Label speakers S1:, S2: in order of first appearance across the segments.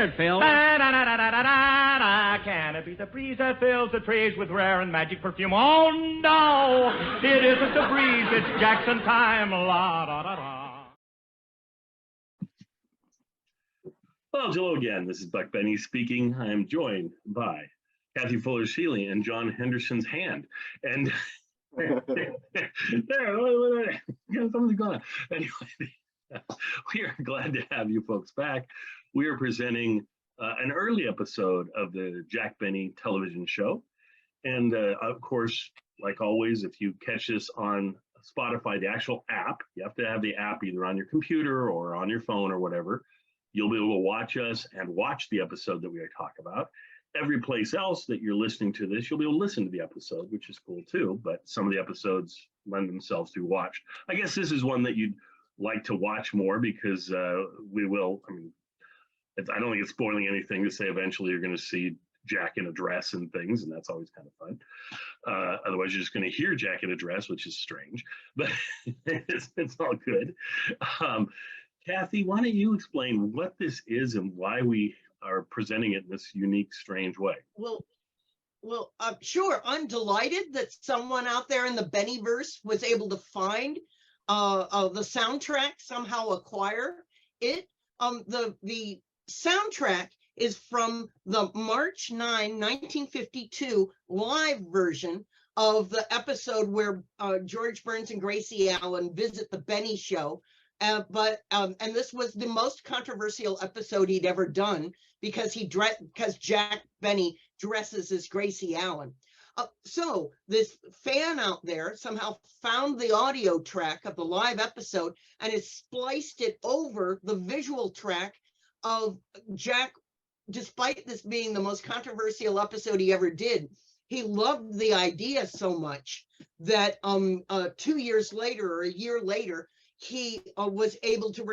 S1: it, Phil.
S2: Can it be the breeze that fills the trees with rare and magic perfume? Oh, no, it isn't the breeze, it's Jackson time. La, da, da, da.
S3: Well, hello again. This is Buck Benny speaking. I am joined by Kathy Fuller-Sheely and John Henderson's hand. And there, something's going on. Anyway, we are glad to have you folks back. We are presenting an early episode of the Jack Benny television show. And of course, like always, if you catch this on Spotify, the actual app, you have to have the app either on your computer or on your phone or whatever. You'll be able to watch us and watch the episode that we talk about. Every place else that you're listening to this, you'll be able to listen to the episode, which is cool too, but some of the episodes lend themselves to be watched. I guess this is one that you'd like to watch more because we will, I don't think it's spoiling anything to say eventually you're going to see Jack in a dress and things, and that's always kind of fun. Otherwise, you're just going to hear Jack in a dress, which is strange, but it's all good. Kathy, why don't you explain what this is and why we are presenting it in this unique, strange way?
S4: Well, sure. I'm delighted that someone out there in the Bennyverse was able to find the soundtrack, somehow acquire it. The soundtrack is from the March 9, 1952 live version of the episode where George Burns and Gracie Allen visit the Benny show. And this was the most controversial episode he'd ever done because Jack Benny dresses as Gracie Allen. So this fan out there somehow found the audio track of the live episode and has spliced it over the visual track of Jack. Despite this being the most controversial episode he ever did, he loved the idea so much that 2 years later or a year later, he was able to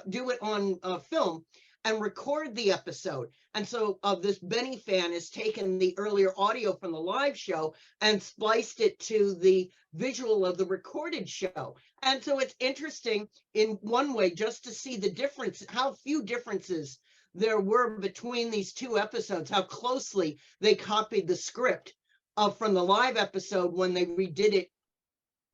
S4: do it on film and record the episode. And so this Benny fan has taken the earlier audio from the live show and spliced it to the visual of the recorded show. And so it's interesting in one way just to see the difference, how few differences there were between these two episodes, how closely they copied the script from the live episode when they redid it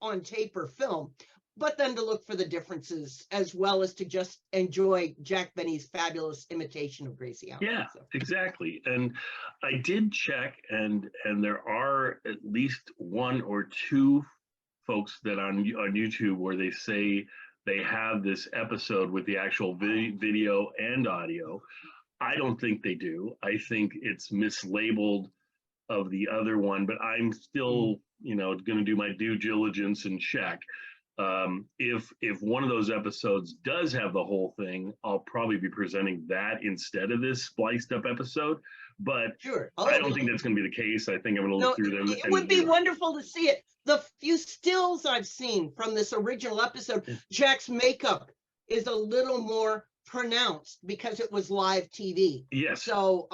S4: on tape or film. But then to look for the differences as well as to just enjoy Jack Benny's fabulous imitation of Gracie Allen.
S3: Yeah, exactly. And I did check, and there are at least one or two folks that on YouTube where they say they have this episode with the actual video and audio. I don't think they do. I think it's mislabeled of the other one, but I'm still, going to do my due diligence and check. If one of those episodes does have the whole thing, I'll probably be presenting that instead of this spliced up episode. But
S4: sure.
S3: I don't think that's going to be the case. I think I'm going to look through them.
S4: It would be wonderful to see it. The few stills I've seen from this original episode, Jack's makeup is a little more pronounced because it was live TV.
S3: Yes.
S4: So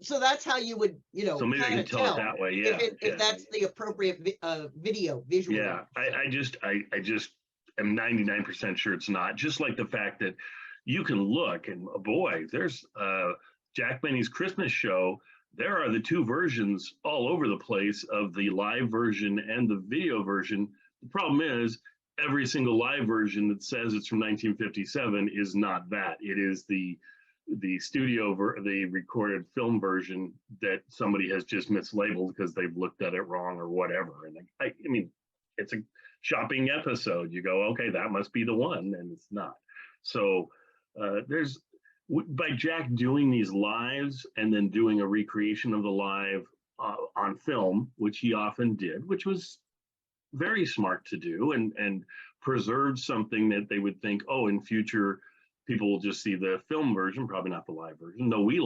S4: so that's how you would,
S3: so maybe I can tell it that way. Yeah.
S4: If that's the appropriate visual.
S3: Yeah. I just am 99% sure it's not. Just like the fact that you can look and boy, there's Jack Benny's Christmas show. There are the two versions all over the place of the live version and the video version. The problem is every single live version that says it's from 1957 is not that. It is the the recorded film version that somebody has just mislabeled because they've looked at it wrong or whatever. And I mean, it's a shopping episode. You go, okay, that must be the one, and it's not. So by Jack doing these lives and then doing a recreation of the live on film, which he often did, which was very smart to do, and preserved something that they would think, oh, in future people will just see the film version, probably not the live version. Though we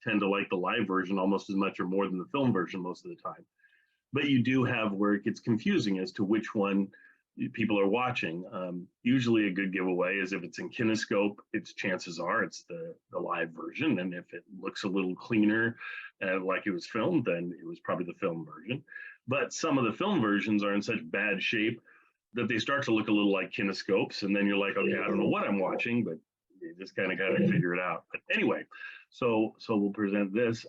S3: tend to like the live version almost as much or more than the film version most of the time. But you do have where it gets confusing as to which one people are watching. Usually a good giveaway is if it's in kinescope, chances are it's the live version. And if it looks a little cleaner, like it was filmed, then it was probably the film version. But some of the film versions are in such bad shape that they start to look a little like kinescopes. And then you're like, okay, I don't know what I'm watching, but You just kind of got to figure it out. But anyway, so we'll present this.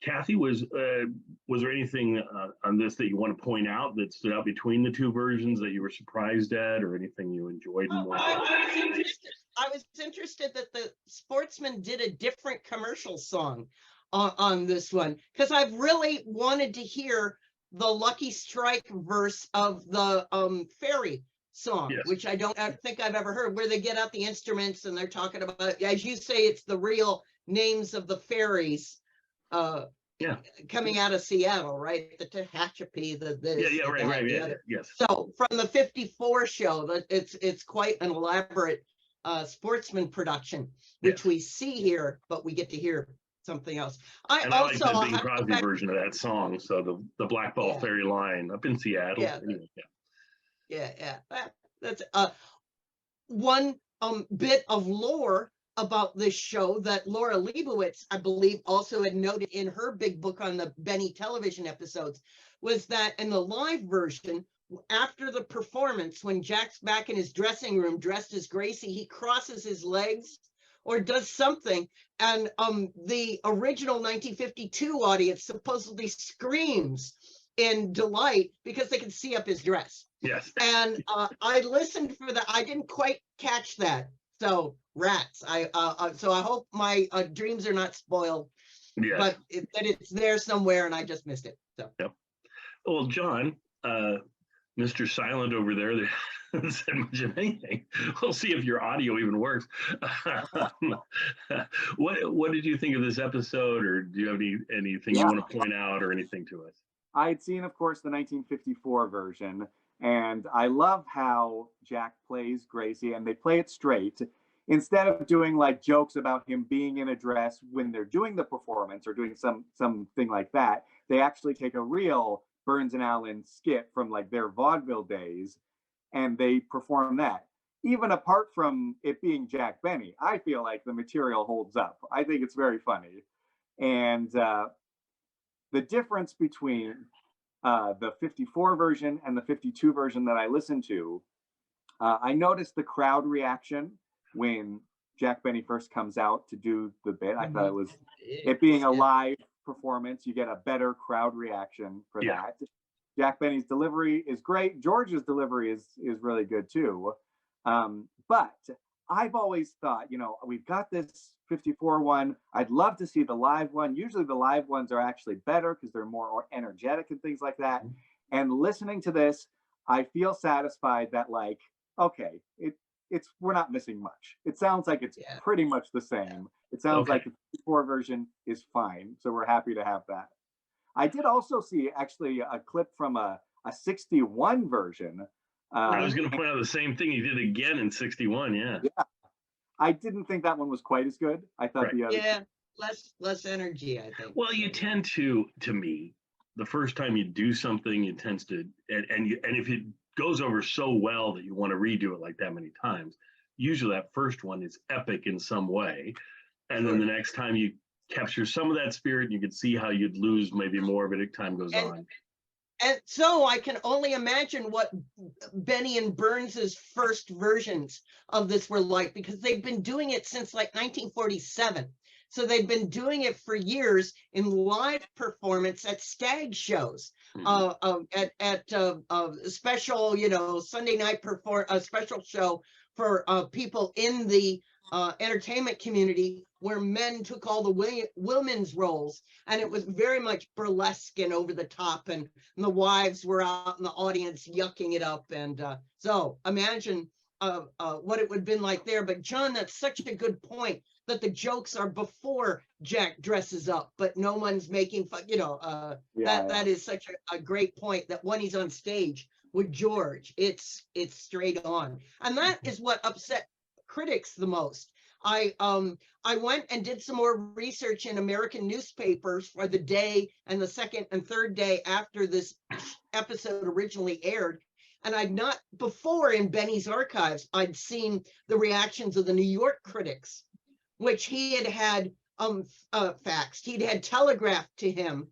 S3: Kathy, was there anything on this that you want to point out that stood out between the two versions that you were surprised at, or anything you enjoyed more?
S4: I was interested that the Sportsman did a different commercial song on this one, because I've really wanted to hear the Lucky Strike verse of the fairy song,
S3: Yes.
S4: which I don't think I've ever heard, where they get out the instruments and they're talking about, as you say, it's the real names of the fairies coming out of Seattle, right? The Tehachapi, the this,
S3: right, yes.
S4: So from the 54 show, that it's quite an elaborate Sportsman production, which we see here, but we get to hear something else. I
S3: like the Bing Crosby version of that song. So the Black Ball Fairy line up in Seattle.
S4: That's one bit of lore about this show that Laura Leibowitz, I believe, also had noted in her big book on the Benny television episodes, was that in the live version, after the performance, when Jack's back in his dressing room dressed as Gracie, he crosses his legs or does something, and the original 1952 audience supposedly screams in delight because they can see up his dress.
S3: Yes.
S4: And I listened for that. I didn't quite catch that. So rats. So I hope my dreams are not spoiled.
S3: Yes.
S4: But that it's there somewhere and I just missed it. So.
S3: Yep. Well, John, Mr. Silent over there, hasn't said much of anything. We'll see if your audio even works. What did you think of this episode, or do you have anything you want to point out or anything to us?
S1: I had seen, of course, the 1954 version, and I love how Jack plays Gracie, and they play it straight. Instead of doing like jokes about him being in a dress when they're doing the performance or doing something like that, they actually take a real Burns and Allen skit from like their vaudeville days, and they perform that. Even apart from it being Jack Benny, I feel like the material holds up. I think it's very funny. And the difference between the 54 version and the 52 version that I listened to, I noticed the crowd reaction when Jack Benny first comes out to do the bit. I thought it being a live performance, you get a better crowd reaction for that. Jack Benny's delivery is great. George's delivery is really good too. But I've always thought, we've got this 54 one. I'd love to see the live one. Usually the live ones are actually better because they're more energetic and things like that. And listening to this, I feel satisfied that like, okay, we're not missing much. It sounds like it's pretty much the same. It sounds like the 54 version is fine. So we're happy to have that. I did also see actually a clip from a 61 version.
S3: I was going to point out the same thing he did again in 61. Yeah.
S1: I didn't think that one was quite as good. I thought the other.
S4: Less energy, I think.
S3: Well, you tend to me, the first time you do something, it tends to, and if it goes over so well that you want to redo it like that many times, usually that first one is epic in some way, and then the next time you capture some of that spirit, and you can see how you'd lose maybe more of it as time goes on.
S4: And so I can only imagine what Benny and Burns's first versions of this were like, because they've been doing it since like 1947. So they've been doing it for years in live performance at stag shows, at special, Sunday night a special show for people in the entertainment community, where men took all the women's roles, and it was very much burlesque and over the top, and the wives were out in the audience yucking it up. And so imagine what it would have been like there. But John, that's such a good point, that the jokes are before Jack dresses up, but no one's making fun. That is such a great point, that when he's on stage with George, it's straight on, and that is what upset critics the most. I went and did some more research in American newspapers for the day and the second and third day after this episode originally aired. And I'd not before in Benny's archives, I'd seen the reactions of the New York critics, which he had faxed. He'd had telegraphed to him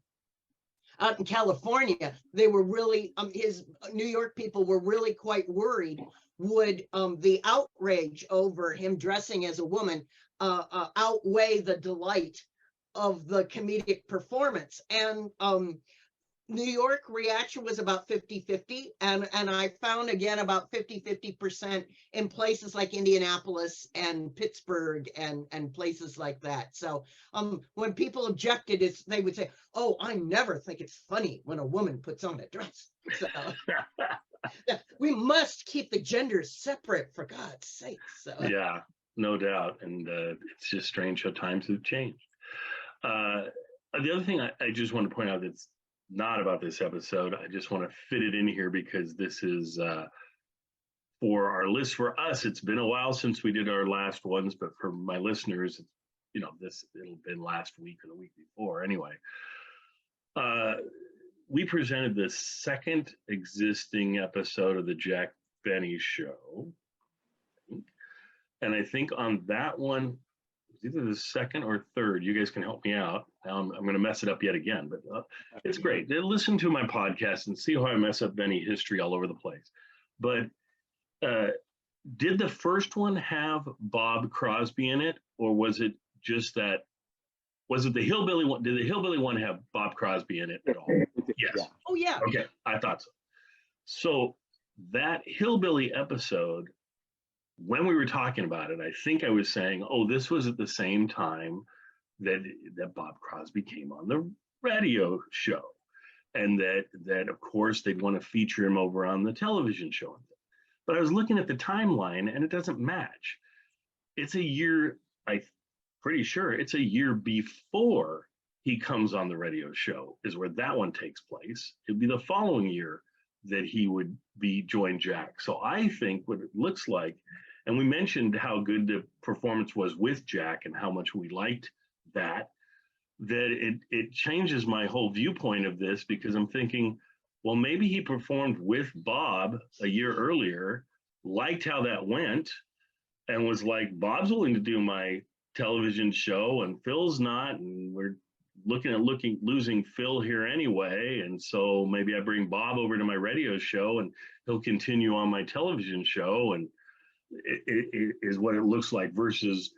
S4: out in California. They were really, his New York people were really quite worried would the outrage over him dressing as a woman outweigh the delight of the comedic performance. And New York reaction was about 50-50, and I found again about 50% in places like Indianapolis and Pittsburgh and places like that. So when people objected, they would say, "Oh, I never think it's funny when a woman puts on a dress." So we must keep the genders separate, for God's sake. So
S3: Yeah, no doubt. And it's just strange how times have changed. The other thing I just want to point out that's not about this episode, I just want to fit it in here because this is for our list. For us, it's been a while since we did our last ones, but for my listeners, it'll been last week or the week before. Anyway, we presented the second existing episode of the Jack Benny Show, and I think on that one, either the second or third. You guys can help me out. Now I'm going to mess it up yet again, but it's great. Listen to my podcast and see how I mess up Benny history all over the place. But did the first one have Bob Crosby in it, or was it just that? Was it the Hillbilly one? Did the Hillbilly one have Bob Crosby in it at all? Yes.
S4: Yeah. Oh yeah.
S3: Okay, I thought so. So that Hillbilly episode, when we were talking about it, I think I was saying, oh, this was at the same time that Bob Crosby came on the radio show. And that of course, they'd want to feature him over on the television show. But I was looking at the timeline and it doesn't match. It's a year, I'm pretty sure it's a year before he comes on the radio show is where that one takes place. It'd be the following year that he would be join Jack. So I think what it looks like, and we mentioned how good the performance was with Jack and how much we liked that it changes my whole viewpoint of this because I'm thinking, well, maybe he performed with Bob a year earlier, liked how that went, and was like, Bob's willing to do my television show and Phil's not, and we're losing Phil here anyway, and so maybe I bring Bob over to my radio show and he'll continue on my television show, and it is what it looks like, versus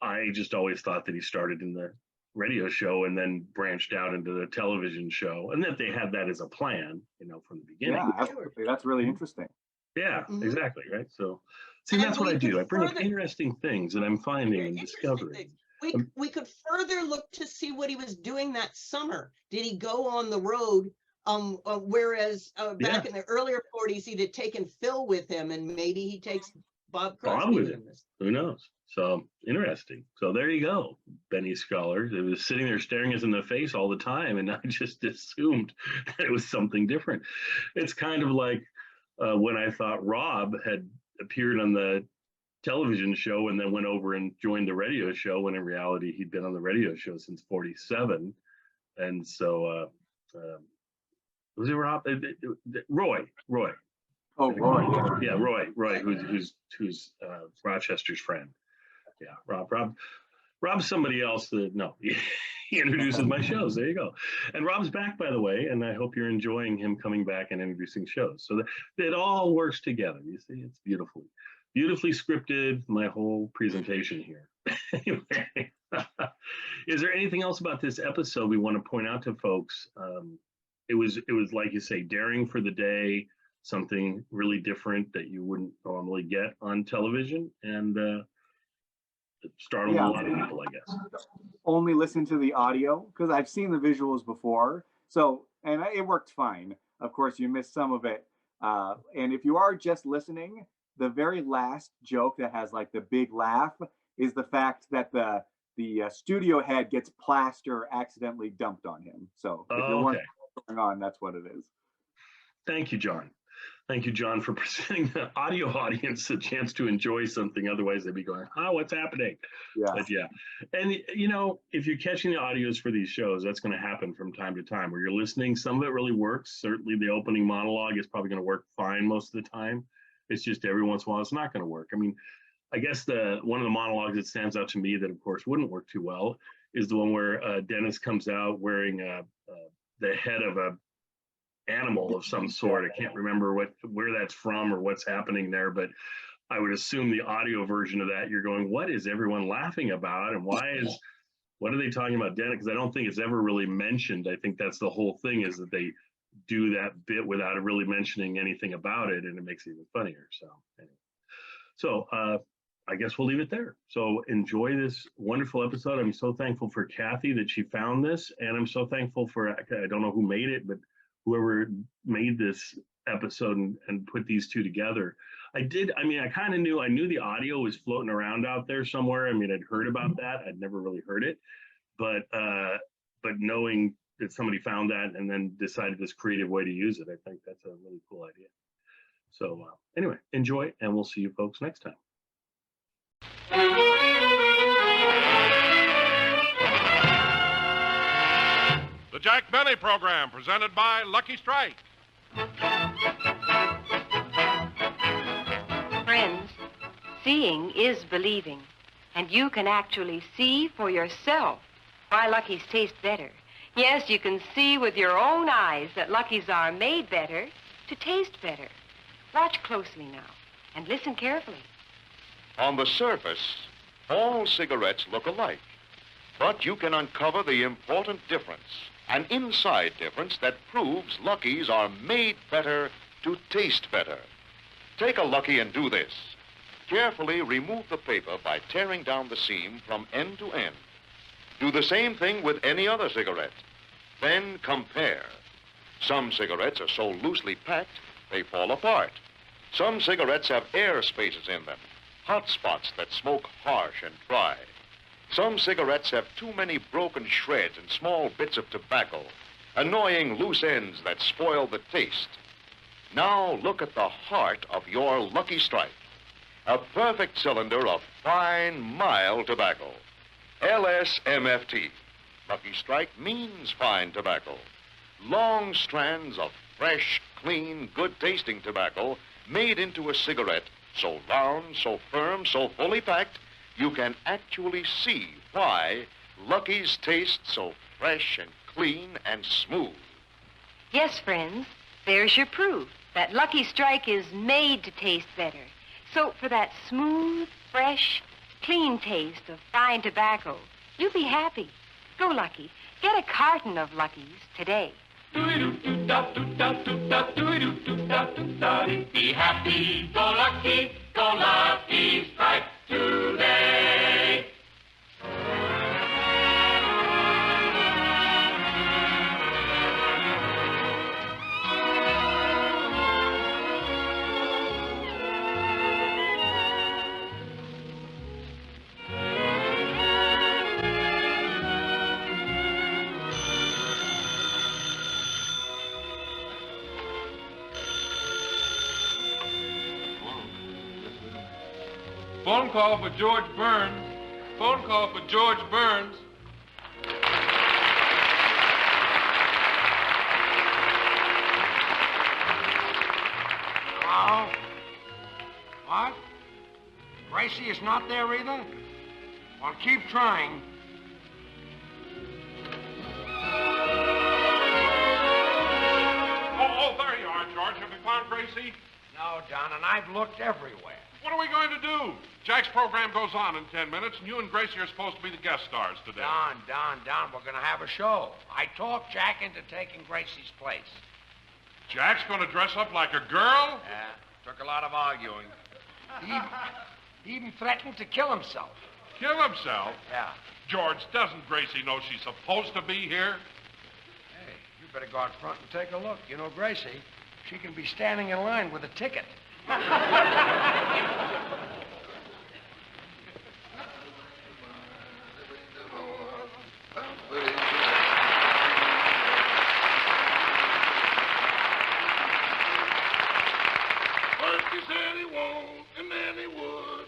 S3: I just always thought that he started in the radio show and then branched out into the television show, and that they had that as a plan, from the beginning.
S1: Yeah, absolutely. That's really interesting.
S3: Yeah,
S4: Mhm.
S3: Exactly. Right. So see,
S4: And
S3: that's what
S4: we
S3: I do.
S4: could
S3: I bring up
S4: further-
S3: interesting things that I'm finding
S4: Very
S3: and
S4: interesting
S3: discovering.
S4: things. We could further look to see what he was doing that summer. Did he go on the road? Whereas back in the earlier 40s, he'd have taken Phil with him, and maybe he takes Bob Crosby
S3: with
S4: with
S3: him.
S4: him.
S3: Who knows? So interesting. So there you go, Benny Scholar. It was sitting there staring us in the face all the time, and I just assumed that it was something different. It's kind of like when I thought Rob had appeared on the television show and then went over and joined the radio show, when in reality he'd been on the radio show since 47. And so was it Rob? Roy.
S1: Oh, Roy.
S3: Yeah, Roy, who's Rochester's friend. Yeah, Rob's somebody else that, no, he introduces my shows. There you go. And Rob's back, by the way, and I hope you're enjoying him coming back and introducing shows. So that it all works together. You see, it's beautifully scripted, my whole presentation here. Anyway, is there anything else about this episode we want to point out to folks? It was like you say, daring for the day, something really different that you wouldn't normally get on television, and it startled a lot of people, I guess.
S1: Only listen to the audio because I've seen the visuals before. So, and it worked fine. Of course, you missed some of it. And if you are just listening, the very last joke that has like the big laugh is the fact that the studio head gets plaster accidentally dumped on him. So if you're wondering what's going on, that's what it is.
S3: Thank you, John. Thank you, John, for presenting the audio audience a chance to enjoy something. Otherwise, they'd be going, what's happening?
S1: Yeah.
S3: But yeah. And, if you're catching the audios for these shows, that's going to happen from time to time where you're listening. Some of it really works. Certainly the opening monologue is probably going to work fine most of the time. It's just every once in a while it's not going to work. I mean, I guess one of the monologues that stands out to me that, of course, wouldn't work too well is the one where Dennis comes out wearing the head of a animal of some sort. I can't remember where that's from or what's happening there, but I would assume the audio version of that, you're going, what is everyone laughing about? And what are they talking about, Dennis? Because I don't think it's ever really mentioned. I think that's the whole thing, is that they do that bit without really mentioning anything about it, and it makes it even funnier. So anyway. So I guess we'll leave it there. So enjoy this wonderful episode. I'm so thankful for Kathy that she found this, and I'm so thankful for, I don't know who made it, but whoever made this episode and put these two together. I kind of knew the audio was floating around out there somewhere. I mean, I'd heard about that. I'd never really heard it, but knowing that somebody found that and then decided this creative way to use it, I think that's a really cool idea. So anyway, enjoy, and we'll see you folks next time.
S5: The Jack Benny Program, presented by Lucky Strike.
S6: Friends, seeing is believing, and you can actually see for yourself why Lucky's taste better. Yes, you can see with your own eyes that Lucky's are made better to taste better. Watch closely now, and listen carefully.
S7: On the surface, all cigarettes look alike, but you can uncover the important difference, an inside difference that proves Lucky's are made better to taste better. Take a Lucky and do this. Carefully remove the paper by tearing down the seam from end to end. Do the same thing with any other cigarette. Then compare. Some cigarettes are so loosely packed, they fall apart. Some cigarettes have air spaces in them, hot spots that smoke harsh and dry. Some cigarettes have too many broken shreds and small bits of tobacco, annoying loose ends that spoil the taste. Now look at the heart of your Lucky Strike, a perfect cylinder of fine, mild tobacco. LSMFT. Lucky Strike means fine tobacco. Long strands of fresh, clean, good-tasting tobacco made into a cigarette so round, so firm, so fully packed, you can actually see why Lucky's taste so fresh and clean and smooth.
S6: Yes, friends, there's your proof that Lucky Strike is made to taste better. So for that smooth, fresh, clean taste of fine tobacco, you'll be happy. Go, Lucky. Get a carton of Lucky's today.
S2: Be happy, go Lucky Strike today.
S5: Phone call for George Burns. Phone call for George Burns.
S8: Hello? What? Gracie is not there either? Well, keep trying.
S5: Oh, there you are, George. Have you found Gracie?
S8: No, Don, and I've looked everywhere.
S5: What are we going to do? Jack's program goes on in 10 minutes, and you and Gracie are supposed to be the guest stars today.
S8: Don, we're going to have a show. I talked Jack into taking Gracie's place.
S5: Jack's going to dress up like a girl?
S8: Yeah, took a lot of arguing. He even threatened to kill himself.
S5: Kill himself?
S8: Yeah.
S5: George, doesn't Gracie know she's supposed to be here?
S8: Hey, you better go out front and take a look. You know Gracie, she can be standing in line with a ticket.
S9: First he said he won't, and then he would.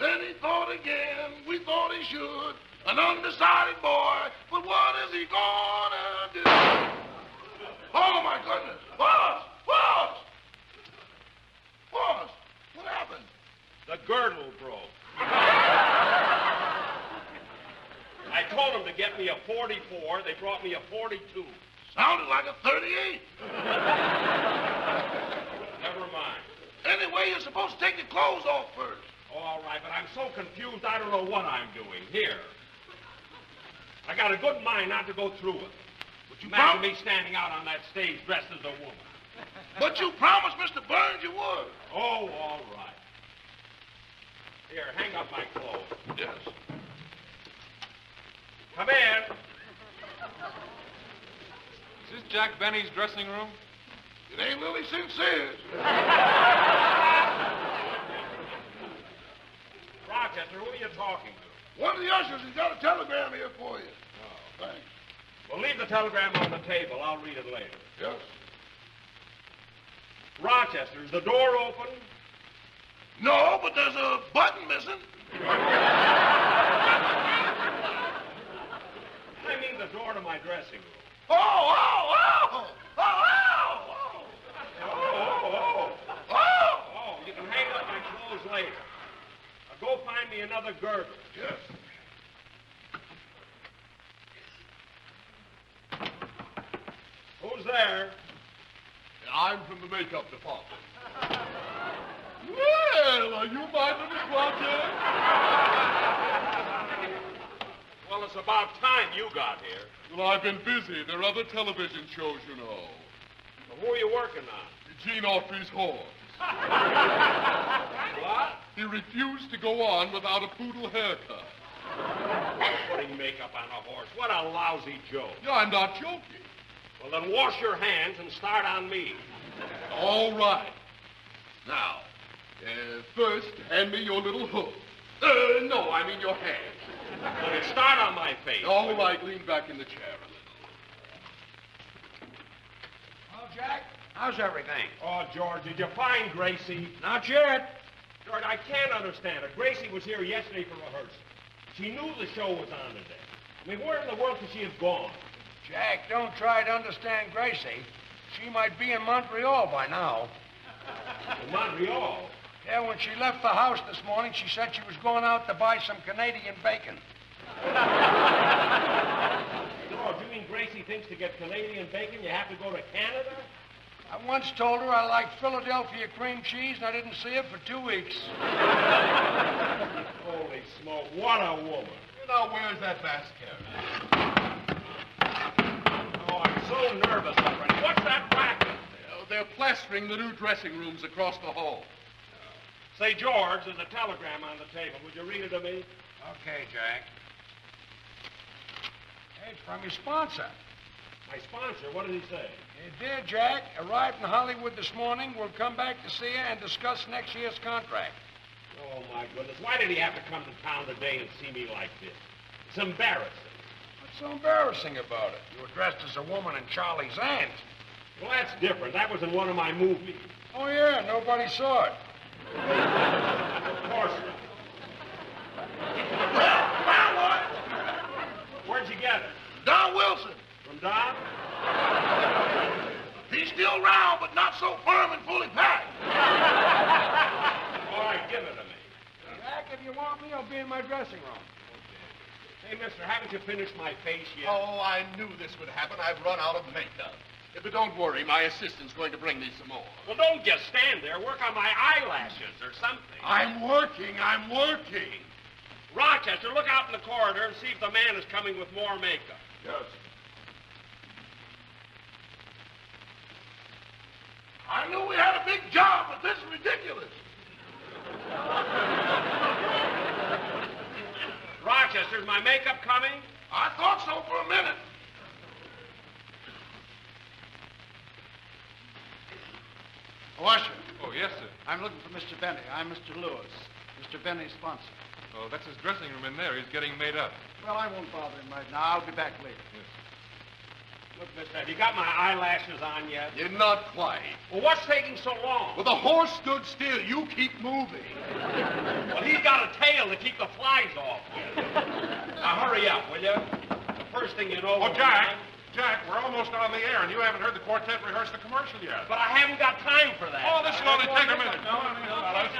S9: Then he thought again, we thought he should. An undecided boy, but what is he gonna do? Oh, my goodness. Boss! What happened?
S10: The girdle broke. I told them to get me a 44. They brought me a 42.
S9: Sounded like a 38.
S10: Never mind.
S9: Anyway, you're supposed to take your clothes off first.
S10: Oh, all right, but I'm so confused I don't know what I'm doing. Here. I got a good mind not to go through it.
S9: But you
S10: Imagine
S9: promised.
S10: me standing out on that stage dressed as a woman.
S9: But you promised Mr. Burns you would.
S10: Oh, all right. Here, hang up my clothes.
S9: Yes.
S10: Come in.
S5: Is this Jack Benny's dressing room?
S9: It ain't Lily Sincere's.
S10: Rochester, who are you talking to?
S9: One of the ushers has got a telegram here for you.
S10: Oh.
S9: Thanks.
S10: Well, leave the telegram on the table. I'll read it later.
S9: Yes.
S10: Rochester, is the door open?
S9: No, but there's a button missing.
S10: I mean the door to my dressing room.
S9: Oh, oh, oh! Oh, oh, oh!
S10: Oh, you can hang up my clothes later. Now go find me another girdle.
S9: Yes.
S10: Who's there?
S9: I'm from the makeup department. Well, are you my little project?
S10: Well, it's about time you got here.
S9: Well, I've been busy. There are other television shows, you know.
S10: Well, who are you working on?
S9: Gene Autry's horse.
S10: What?
S9: He refused to go on without a poodle haircut.
S10: Putting makeup on a horse. What a lousy joke.
S9: Yeah, I'm not joking.
S10: Well, then wash your hands and start on me.
S9: All right. Now, first, hand me your little hook. No, I mean your hand.
S10: Well, then start on my face.
S9: All right, lean back in the chair a little.
S8: Well, Jack, how's everything?
S10: Oh, George, did you find Gracie?
S8: Not yet.
S10: George, I can't understand it. Gracie was here yesterday for rehearsal. She knew the show was on today. I mean, where in the world could she have gone?
S8: Jack, don't try to understand Gracie. She might be in Montreal by now.
S10: In Montreal?
S8: Yeah, when she left the house this morning, she said she was going out to buy some Canadian bacon.
S10: George, you mean Gracie thinks to get Canadian bacon you have to go to Canada?
S8: I once told her I liked Philadelphia cream cheese, and I didn't see it for 2 weeks.
S10: Holy smoke, what a woman.
S9: You know, where's that basket?
S10: Oh, I'm so nervous already. What's that racket?
S9: They're plastering the new dressing rooms across the hall.
S10: Say, George, there's a telegram on the table. Would you read it to me?
S8: Okay, Jack. Hey, it's from your sponsor.
S10: My sponsor? What did he say?
S8: Dear Jack, arrived in Hollywood this morning. We'll come back to see you and discuss next year's contract.
S10: Oh, my goodness. Why did he have to come to town today and see me like this? It's embarrassing.
S8: What's so embarrassing about it? You were dressed as a woman in Charlie's Aunt.
S10: Well, that's different. That was in one of my movies.
S8: Oh, yeah, nobody saw it.
S10: Of course not.
S9: Well, found one.
S10: Where'd you get it?
S9: Don Wilson.
S10: From Don?
S9: He's still round, but not so firm and fully packed.
S10: All right, give it to me.
S8: Jack, if you want me, I'll be in my dressing room.
S10: Hey, mister, haven't you finished my face yet?
S9: Oh, I knew this would happen. I've run out of makeup. But don't worry, my assistant's going to bring me some more.
S10: Well, don't just stand there. Work on my eyelashes or something.
S9: I'm working.
S10: Rochester, look out in the corridor and see if the man is coming with more makeup.
S9: Yes. I knew we had a big job, but this is ridiculous.
S10: Rochester, is my makeup coming?
S9: I thought so for a minute.
S11: Washer,
S5: Oh, yes, sir.
S11: I'm looking for Mr. Benny. I'm Mr. Lewis, Mr. Benny's sponsor.
S5: Oh, that's his dressing room in there. He's getting made up.
S11: Well, I won't bother him right now. I'll be back later.
S5: Yes.
S10: Look, mister, have you got my eyelashes on yet?
S9: You're not quite.
S10: Well, what's taking so long?
S9: Well, the horse stood still. You keep moving.
S10: Well, he's got a tail to keep the flies off with. Now, hurry up, will you? The first thing you know...
S5: Oh, Jack! Jack, we're almost on the air, and you haven't heard the quartet rehearse the commercial yet.
S10: But I haven't got time for that.
S5: Oh, this will only take a minute.
S10: No,
S5: fellas.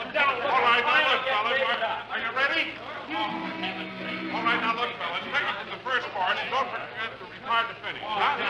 S10: Well, down,
S5: All right, now look,
S10: Finally
S5: fellas.
S10: get ready.
S5: Are you ready? All right, now look, fellas. Take it from the first part, and don't forget to retard to finish. Huh?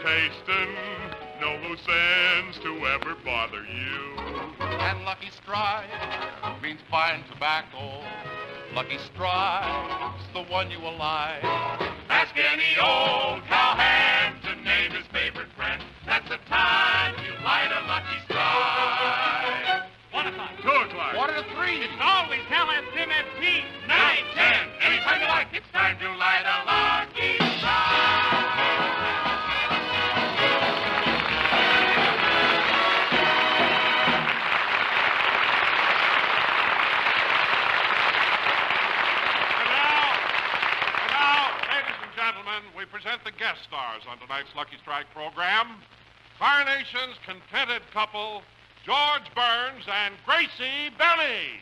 S5: tasting, no loose ends to ever bother you.
S12: And Lucky Strike means fine tobacco. Lucky Strike's the one you will like.
S5: Ask any old cowhand to name his favorite friend. That's the time you light a Lucky Strike.
S2: 1 o'clock.
S5: 2 o'clock.
S12: 1 to 3.
S2: It's always LSMFT.
S5: 9, 10. Anytime you like, it's time to light a Lucky Strike. Gentlemen, we present the guest stars on tonight's Lucky Strike program. Fire Nation's contented couple, George Burns and Gracie Belly.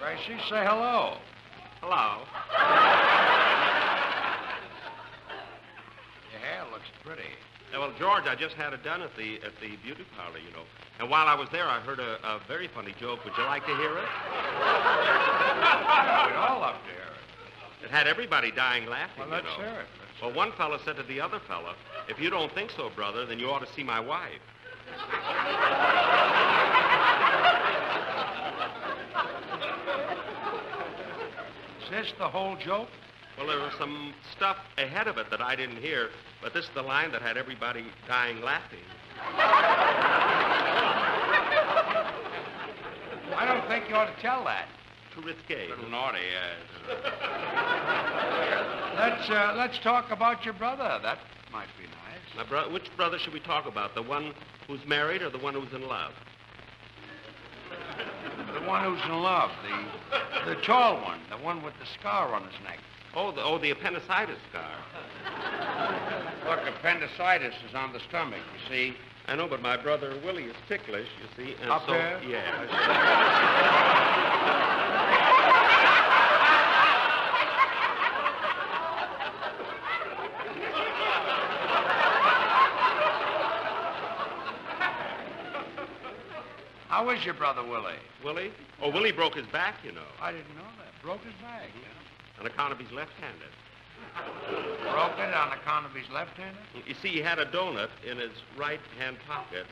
S8: Gracie, say hello.
S2: Hello.
S8: Your hair looks pretty.
S10: Yeah, well, George, I just had it done at the beauty parlor, you know. And while I was there, I heard a very funny joke. Would you like to hear it?
S8: We'd all love to hear it.
S10: It had everybody dying laughing,
S8: Well, let's
S10: you know.
S8: hear it.
S10: Well, one fella said to the other fella, "If you don't think so, brother, then you ought to see my wife."
S8: Is this the whole joke?
S10: Well, there was some stuff ahead of it that I didn't hear, but this is the line that had everybody dying laughing.
S8: I don't think you ought to tell that.
S10: Too risque.
S8: A little naughty, yes. Let's talk about your brother. That might be nice.
S10: Which brother should we talk about? The one who's married or the one who's in love?
S8: The one who's in love, the tall one, the one with the scar on his neck.
S10: Oh, the appendicitis scar.
S8: Look, appendicitis is on the stomach, you see.
S10: I know, but my brother Willie is ticklish, you see. And
S8: Up
S10: so,
S8: there?
S10: Yeah.
S8: How is your brother, Willie?
S10: Willie? Oh, Willie broke his back, you know.
S8: I didn't know that. Broke his back, yeah.
S10: On account of he's left-handed.
S8: Broke it on account of his left-handed?
S10: You see, he had a donut in his right-hand pocket.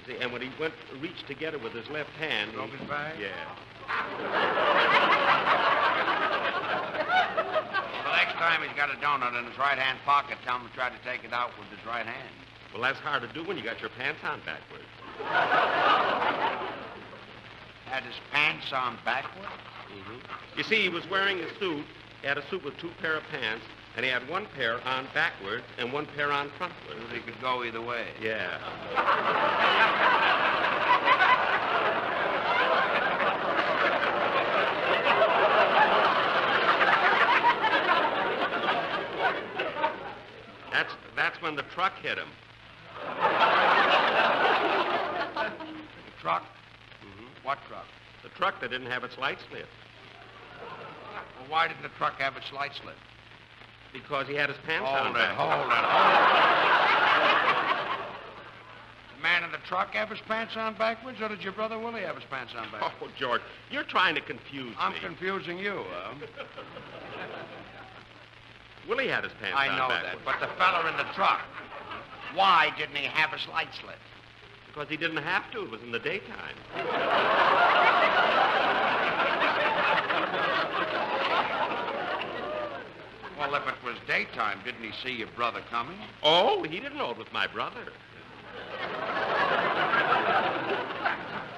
S10: You see, and when he reached to get it with his left hand...
S8: Broke his back?
S10: Yeah.
S8: The next time he's got a donut in his right-hand pocket, tell him to try to take it out with his right hand.
S10: Well, that's hard to do when you got your pants on backwards.
S8: Had his pants on backwards?
S10: Mm-hmm. You see, he was wearing a suit. He had a suit with 2 pair of pants, and he had 1 pair on backwards and 1 pair on frontwards.
S8: So he could go either way.
S10: Yeah. That's when the truck hit him.
S8: The truck?
S10: Mm-hmm.
S8: What truck?
S10: The truck that didn't have its lights lit.
S8: Well, why didn't the truck have its lights lit?
S10: Because he had his pants
S8: Hold
S10: on
S8: it,
S10: backwards.
S8: hold it. The man in the truck have his pants on backwards, or did your brother Willie have his pants on backwards?
S10: Oh, George, you're trying to confuse
S8: I'm
S10: me.
S8: confusing you,
S10: Willie had his pants
S8: I
S10: on
S8: know
S10: backwards.
S8: that, but the fella in the truck, why didn't he have his lights lit?
S10: Because he didn't have to. It was in the daytime.
S8: Well, if it was daytime, didn't he see your brother coming?
S10: Oh, he didn't know it was my brother.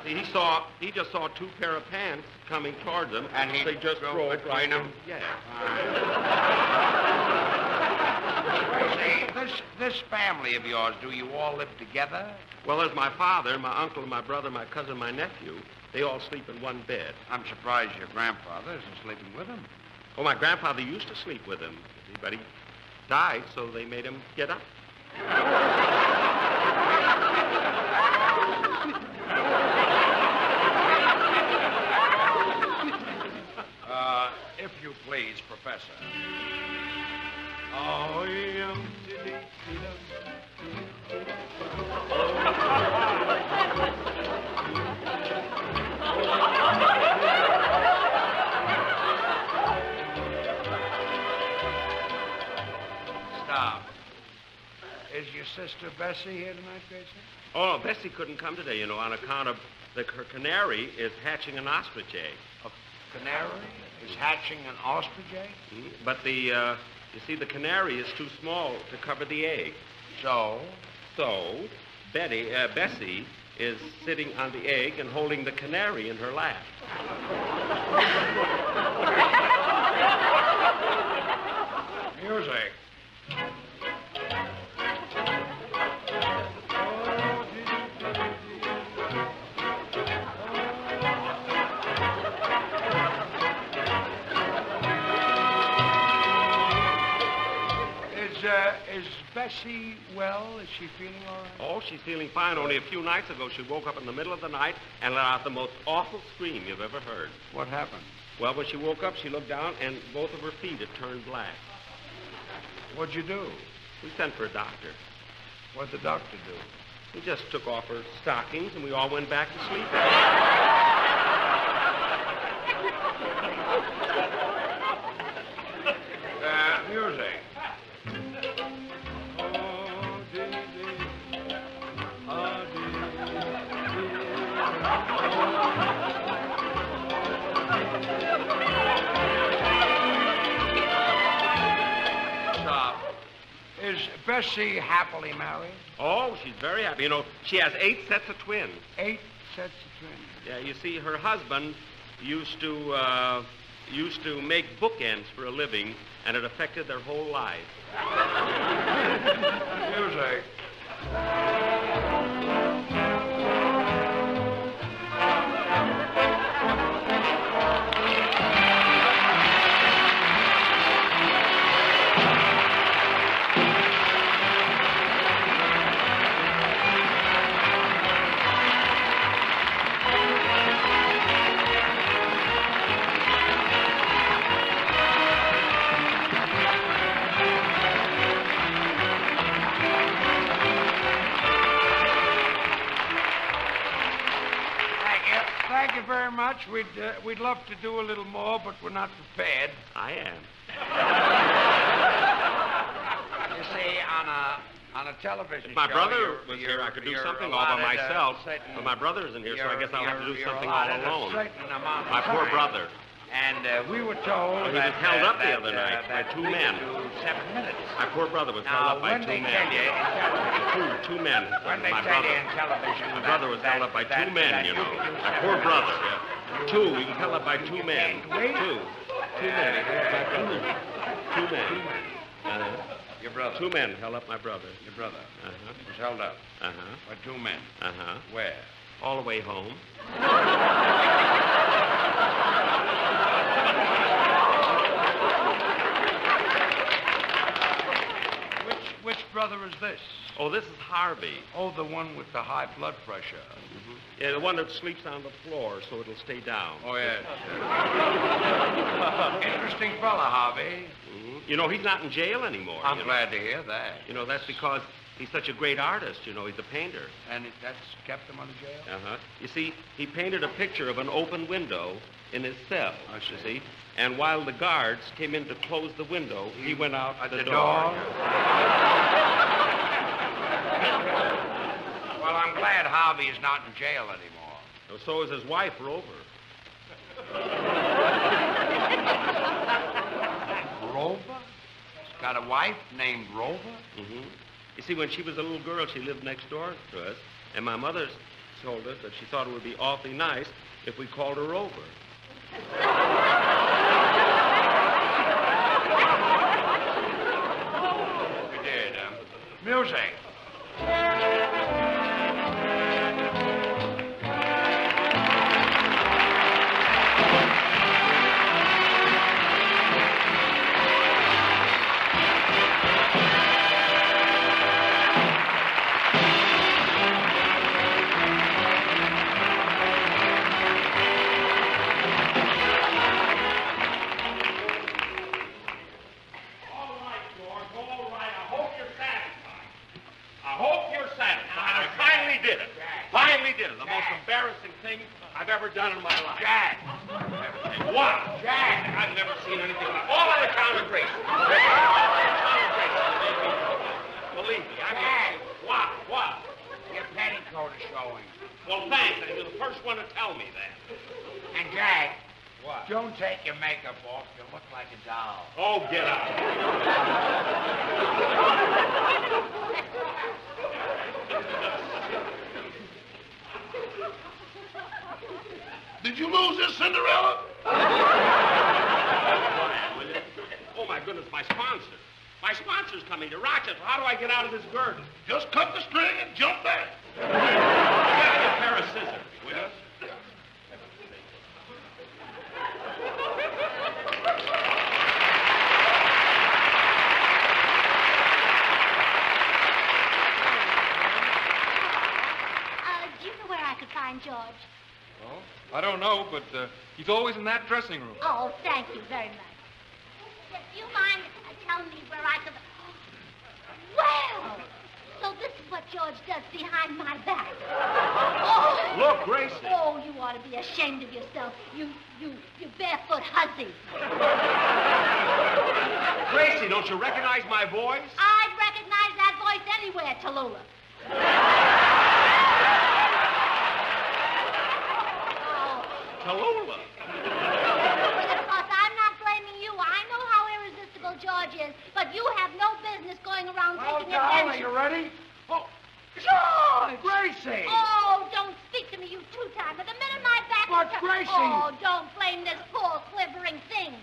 S10: See, he just saw 2 pair of pants coming towards him,
S8: And he
S10: they just
S8: drove
S10: drove
S8: between
S10: right
S8: them?
S10: in. Yeah.
S8: See, this family of yours, do you all live together?
S10: Well, there's my father, my uncle, my brother, my cousin, my nephew. They all sleep in one bed.
S8: I'm surprised your grandfather isn't sleeping with him.
S10: Oh, my grandfather used to sleep with him, but he died, so they made him get up.
S8: If you please, Professor. Oh, yeah. Stop. Is your sister Bessie here tonight, Gracie?
S10: Oh, Bessie couldn't come today, on account of her canary is hatching an ostrich egg.
S8: A canary is hatching an ostrich egg?
S10: But you see, the canary is too small to cover the egg.
S8: So?
S10: So, Bessie is sitting on the egg and holding the canary in her lap.
S8: Music. Is Bessie well? Is she feeling all right?
S10: Oh, she's feeling fine. Only a few nights ago, she woke up in the middle of the night and let out the most awful scream you've ever heard.
S8: What happened?
S10: Well, when she woke up, she looked down, and both of her feet had turned black.
S8: What'd you do?
S10: We sent for a doctor.
S8: What'd the doctor do?
S10: He just took off her stockings, and we all went back to sleep.
S8: Music. Stop. Is Bessie happily married?
S10: Oh, she's very happy. She has 8 sets of twins.
S8: 8 sets of twins?
S10: Yeah, you see, her husband used to make bookends for a living, and it affected their whole lives.
S8: Music. Thank you very much. We'd love to do a little more, but we're not prepared.
S10: I am.
S8: You see, on a television
S10: If my
S8: show,
S10: brother was here, I could do something all by myself. But my brother isn't here, so I guess I'll have to do something all alone. My poor brother.
S8: And we were told
S10: he was held up the other night by 2 men.
S8: 7 minutes.
S10: My poor brother was held up by 2 men. Two men.
S8: When they
S10: My
S8: tell
S10: brother.
S8: you in television,
S10: My brother was held up by 2 men, My poor brother. Yeah. 2. He was held up by 2 men. 2. 2 men. Held up by 2 men.
S8: Your brother.
S10: 2 men held up my brother.
S8: Your brother was held up by 2 men. Where?
S10: All the way home.
S8: Which brother is this?
S10: Oh, this is Harvey.
S8: Oh, the one with the high blood pressure.
S10: Yeah, the one that sleeps on the floor so it'll stay down.
S8: Oh, yes. Interesting fella, Harvey.
S10: He's not in jail anymore.
S8: I'm glad to hear that.
S10: That's because he's such a great artist. He's a painter.
S8: And that's kept him out of jail?
S10: You see, he painted a picture of an open window in his cell, you see. And while the guards came in to close the window, he went out the door.
S8: Well, I'm glad Harvey is not in jail anymore.
S10: Well, so is his wife, Rover.
S8: Rover? He's got a wife named Rover?
S10: You see, when she was a little girl, she lived next door to us, and my mother told us that she thought it would be awfully nice if we called her Rover.
S8: We did. Music.
S10: I've ever done in my life.
S8: Jack!
S10: What?
S8: Jack!
S10: I've never seen anything like all on account of Gracie. Believe me, I've never seen. What?
S8: Your petticoat is showing.
S10: Well, thanks. You're the first one to tell me that.
S8: And Jack,
S10: What?
S8: don't take your makeup off. You look like a doll.
S10: Oh, get out.
S9: Did you lose this Cinderella?
S10: Oh, my goodness, my sponsor. My sponsor's coming to Rochester. How do I get out of this girdle?
S9: Just cut the string and jump back.
S10: Get me a pair of scissors, will you?
S13: Do you know where I could find George?
S14: Well, I don't know, but he's always in that dressing room.
S13: Oh, thank you very much. Do you mind telling me where I could... Well, so this is what George does behind my back. Oh.
S10: Look, Gracie.
S13: Oh, you ought to be ashamed of yourself. You barefoot hussy.
S10: Gracie, don't you recognize my voice?
S13: I'd recognize that voice anywhere, Tallulah.
S10: Tallulah.
S13: Of course, I'm not blaming you. I know how irresistible George is, but you have no business going around taking
S8: Darling,
S13: advantage.
S8: you ready? Oh,
S13: George!
S8: Gracie!
S13: Oh, don't speak to me, you two-timer. The minute my back
S8: But,
S13: is...
S8: Gracie!
S13: Oh, don't blame this poor quivering thing.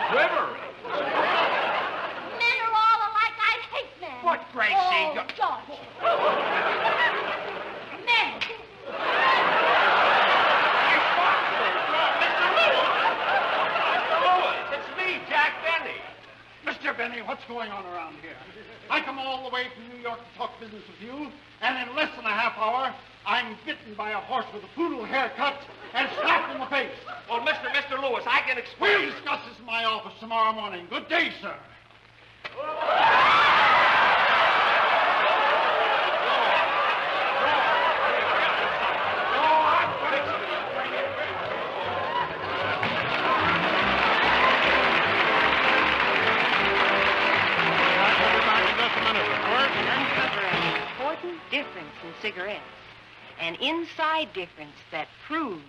S10: Quivering?
S13: Men are all alike. I'd hate men.
S8: What, Gracie?
S13: Oh, George. Men.
S10: It's me, Jack Benny.
S11: Mr. Benny, what's going on around here? I come all the way from New York to talk business with you, and in less than a half hour, I'm bitten by a horse with a poodle haircut and slapped in the face.
S10: Well, Mr. Lewis, I can explain.
S11: We'll discuss this in my office tomorrow morning. Good day, sir.
S6: Difference in cigarettes, an inside difference that proves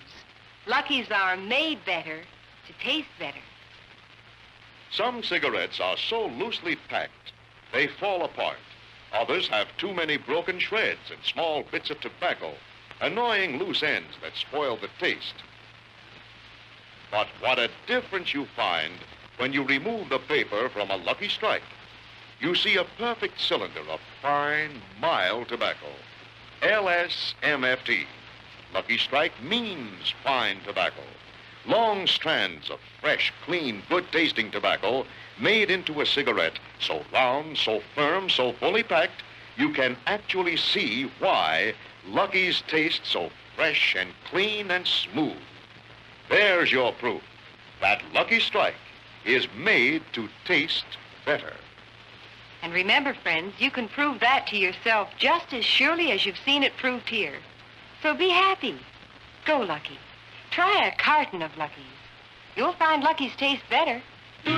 S6: Lucky's are made better to taste better.
S7: Some cigarettes are so loosely packed, they fall apart. Others have too many broken shreds and small bits of tobacco, annoying loose ends that spoil the taste. But what a difference you find when you remove the paper from a Lucky Strike. You see a perfect cylinder of fine, mild tobacco. LSMFT. Lucky Strike means fine tobacco. Long strands of fresh, clean, good-tasting tobacco made into a cigarette so round, so firm, so fully packed, you can actually see why Lucky's taste so fresh and clean and smooth. There's your proof that Lucky Strike is made to taste better.
S6: And remember, friends, you can prove that to yourself just as surely as you've seen it proved here. So be happy. Go, Lucky. Try a carton of Lucky's. You'll find Lucky's taste better.
S12: Be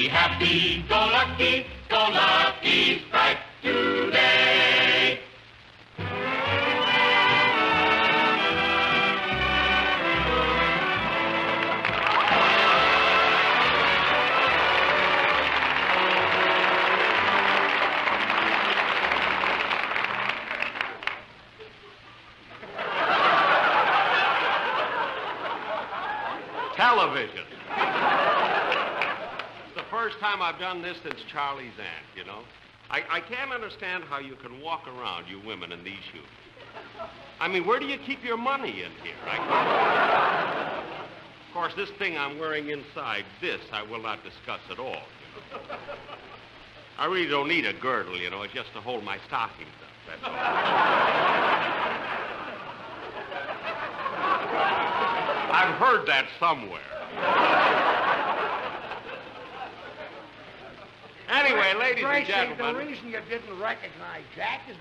S12: happy, go Lucky Strike today.
S10: television. It's the first time I've done this since Charlie's aunt, you know. I can't understand how you can walk around, you women, in these shoes. I mean, where do you keep your money in here? Of course, this thing I'm wearing inside, this I will not discuss at all, you know. I really don't need a girdle, you know. It's just to hold my stockings up, that's all. I've heard that somewhere. Anyway, ladies and
S8: Gracie,
S10: gentlemen.
S8: the reason you didn't recognize Jack is